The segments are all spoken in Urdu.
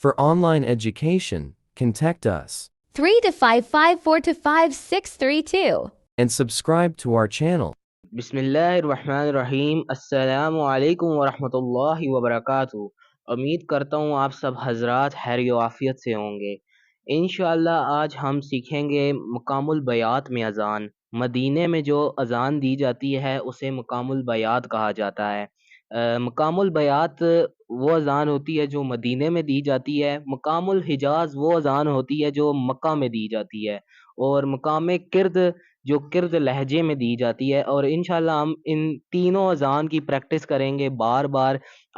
For online education, contact us 325542632 and subscribe to our channel. بسم اللہ الرحمن الرحیم۔ السلام علیکم ورحمۃ اللہ وبرکاتہ۔ امید کرتا ہوں آپ سب حضرات خیر و عافیت سے ہوں گے۔ انشاءاللہ آج ہم سیکھیں گے مقام البیات میں اذان۔ مدینے میں جو اذان دی جاتی ہے اسے مقام البیات کہا جاتا ہے۔ مقام البیات وہ اذان ہوتی ہے جو مدینے میں دی جاتی ہے۔ مقام الحجاز وہ اذان ہوتی ہے جو مکہ میں دی جاتی ہے، اور مقام کرد جو کرد لہجے میں دی جاتی ہے۔ اور انشاءاللہ ہم ان تینوں اذان کی پریکٹس کریں گے بار بار۔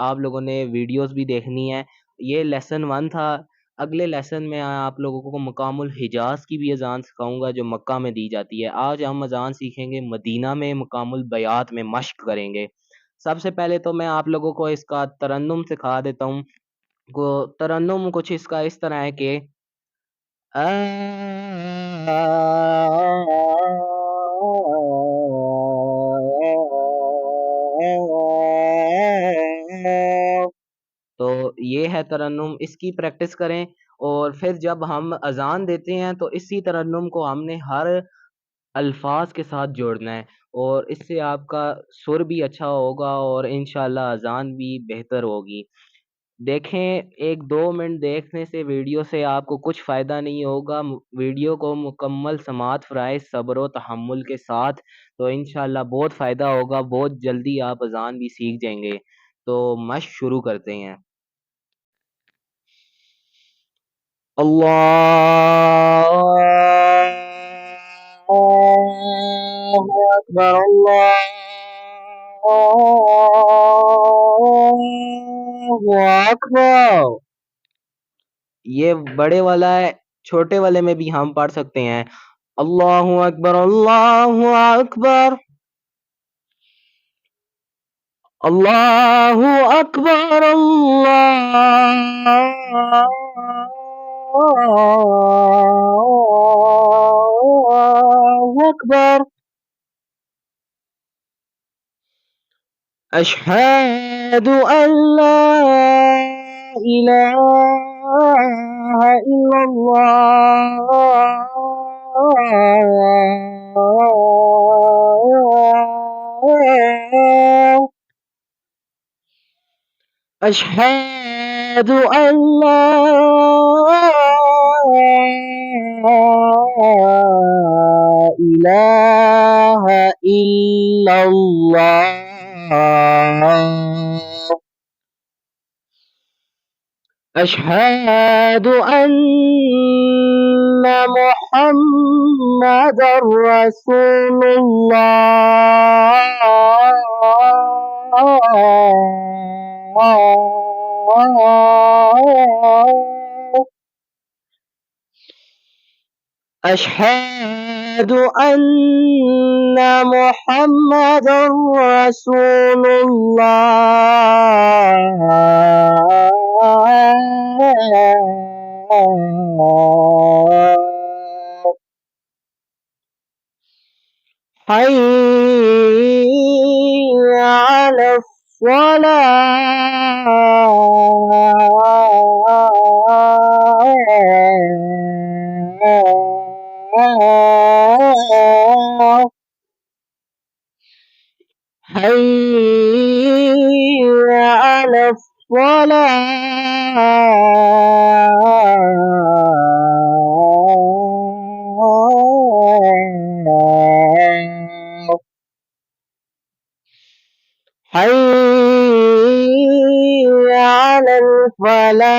آپ لوگوں نے ویڈیوز بھی دیکھنی ہے۔ یہ لیسن 1 تھا۔ اگلے لیسن میں آپ لوگوں کو مقام الحجاز کی بھی اذان سکھاؤں گا جو مکہ میں دی جاتی ہے۔ آج ہم اذان سیکھیں گے مدینہ میں، مقام البیات میں مشق کریں گے۔ سب سے پہلے تو میں آپ لوگوں کو اس کا ترنم سکھا دیتا ہوں۔ ترنم کچھ اس کا اس طرح ہے کہ تو یہ ہے ترنم، اس کی پریکٹس کریں۔ اور پھر جب ہم اذان دیتے ہیں تو اسی ترنم کو ہم نے ہر الفاظ کے ساتھ جوڑنا ہے، اور اس سے آپ کا سر بھی اچھا ہوگا اور انشاءاللہ اذان بھی بہتر ہوگی۔ دیکھیں، 1-2 منٹ دیکھنے سے ویڈیو سے آپ کو کچھ فائدہ نہیں ہوگا۔ ویڈیو کو مکمل سماعت فرائے صبر و تحمل کے ساتھ، تو انشاءاللہ بہت فائدہ ہوگا۔ بہت جلدی آپ اذان بھی سیکھ جائیں گے۔ تو مشق شروع کرتے ہیں۔ اللہ اکبر، اللہ اکبر۔ یہ بڑے والا ہے، چھوٹے والے میں بھی ہم پڑھ سکتے ہیں۔ اللہ اکبر، اللہ اکبر، اللہ اکبر، اللہ اکبر۔ اشہد ان لا الہ الا اللہ، اشہد ان لا الہ الا اللہ، اشہد ان محمد رسول اللہ، اشہد ان محمد رسول اللہ، حی علی الصلاۃ، حی علی الفلاح، حی علی الفلاح،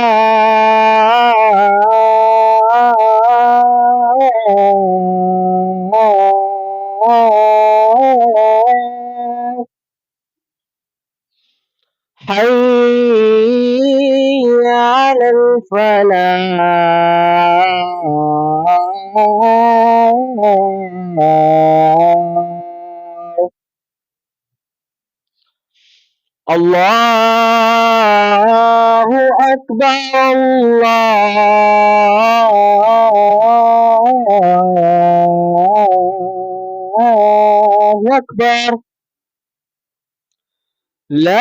حی علی الفلاح۔ اللہ اکبر، اللہ اکبر، لا